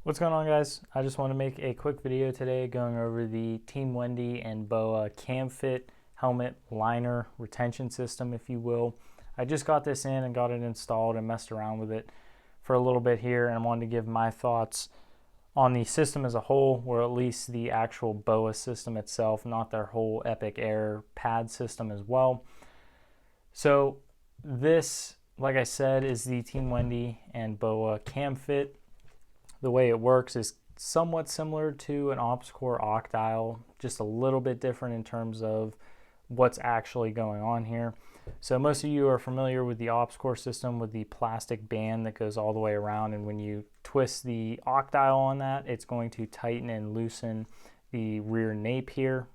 What's going on, guys? I just want to make a quick video today going over the Team Wendy and BOA Cam Fit helmet liner retention system, if you will. I just got this in and got it installed and messed around with it for a little bit here, and I wanted to give my thoughts on the system as a whole, or at least the actual BOA system itself, not their whole Epic Air pad system as well. So this, like I said, is the Team Wendy and BOA Cam Fit. The way it works is somewhat similar to an Opscore Octile, just a little bit different in terms of what's actually going on here. So most of you are familiar with the Opscore system with the plastic band that goes all the way around, and when you twist the Octile on that, it's going to tighten and loosen the rear nape here.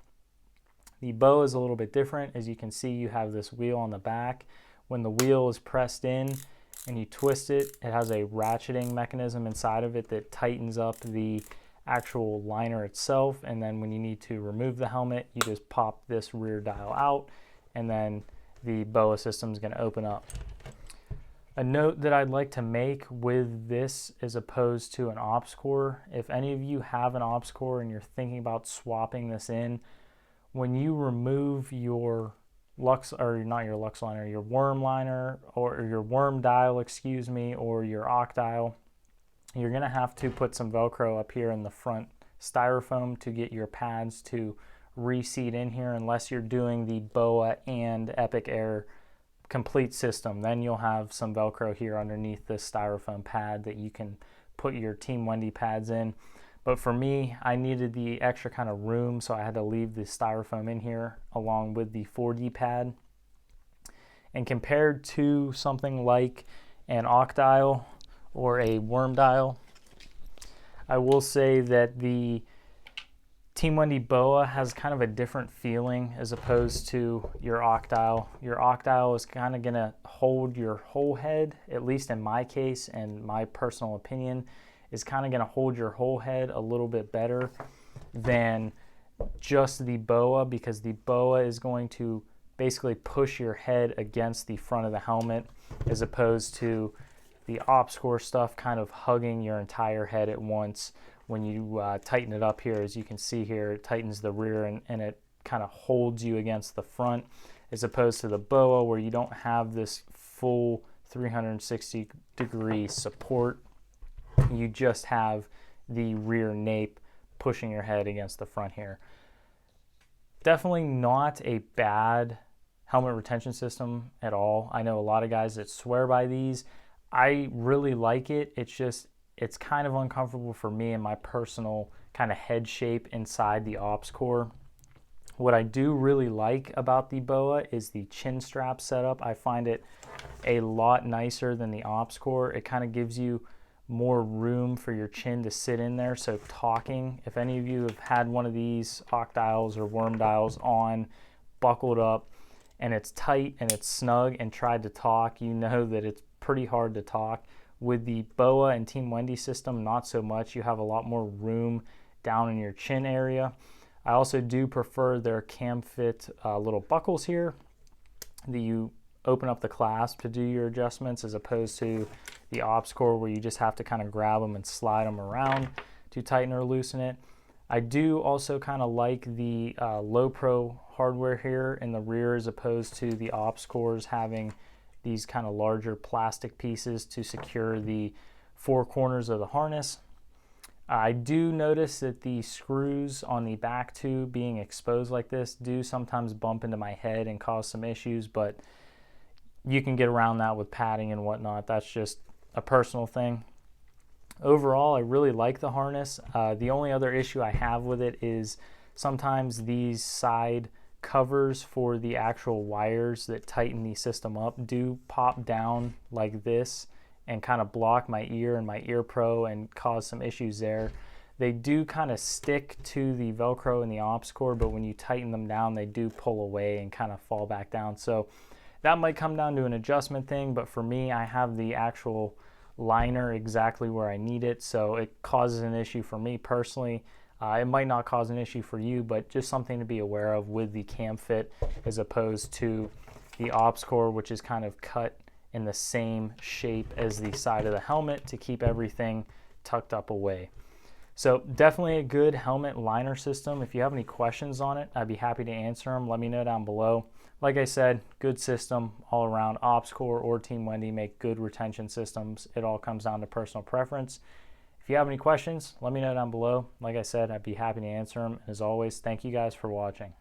The BOA is a little bit different. As you can see, you have this wheel on the back. When the wheel is pressed in and you twist it, it has a ratcheting mechanism inside of it that tightens up the actual liner itself, and then when you need to remove the helmet, you just pop this rear dial out, and then the BOA system is going to open up. A note that I'd like to make with this as opposed to an Opscore, if any of you have an Opscore and you're thinking about swapping this in, when you remove your Lux, or not your Lux liner, your worm liner, or your worm dial, excuse me, or your Octile, you're going to have to put some Velcro up here in the front styrofoam to get your pads to reseat in here, unless you're doing the BOA and Epic Air complete system. Then you'll have some Velcro here underneath this styrofoam pad that you can put your Team Wendy pads in. But for me, I needed the extra kind of room, so I had to leave the styrofoam in here along with the 4D pad. And compared to something like an Octile or a worm dial, I will say that the Team Wendy BOA has kind of a different feeling as opposed to your Octile. Your Octile is kind of going to hold your whole head, at least in my case and my personal opinion, is kind of going to hold your whole head a little bit better than just the BOA, because the BOA is going to basically push your head against the front of the helmet, as opposed to the Opscore stuff kind of hugging your entire head at once. When you tighten it up here, as you can see here, it tightens the rear and it kind of holds you against the front, as opposed to the BOA where you don't have this full 360-degree support. You just have the rear nape pushing your head against the front here. Definitely not a bad helmet retention system at all. I know a lot of guys that swear by these. I really like it. It's kind of uncomfortable for me and my personal kind of head shape inside the Opscore. What I do really like about the BOA is the chin strap setup. I find it a lot nicer than the Opscore. It kind of gives you more room for your chin to sit in there. So talking, if any of you have had one of these Octiles or worm dials on, buckled up, and it's tight and it's snug, and tried to talk, you know that it's pretty hard to talk. With the BOA and Team Wendy system, not so much. You have a lot more room down in your chin area. I also do prefer their Cam Fit little buckles here that you open up the clasp to do your adjustments, as opposed to the Opscore where you just have to kind of grab them and slide them around to tighten or loosen it. I do also kind of like the low pro hardware here in the rear, as opposed to the Opscores having these kind of larger plastic pieces to secure the four corners of the harness. I do notice that the screws on the back tube being exposed like this do sometimes bump into my head and cause some issues, but you can get around that with padding and whatnot. That's just a personal thing. Overall, I really like the harness. The only other issue I have with it is sometimes these side covers for the actual wires that tighten the system up do pop down like this and kind of block my ear and my ear pro and cause some issues there. They do kind of stick to the Velcro in the Opscore, but when you tighten them down, they do pull away and kind of fall back down. So that might come down to an adjustment thing, but for me, I have the actual liner exactly where I need it, so it causes an issue for me personally. It might not cause an issue for you, but just something to be aware of with the Cam Fit, as opposed to the Opscore, which is kind of cut in the same shape as the side of the helmet to keep everything tucked up away. So definitely a good helmet liner system. If you have any questions on it, I'd be happy to answer them. Let me know down below. Like I said, good system all around. Opscore or Team Wendy make good retention systems. It all comes down to personal preference. If you have any questions, let me know down below. Like I said, I'd be happy to answer them. As always, thank you guys for watching.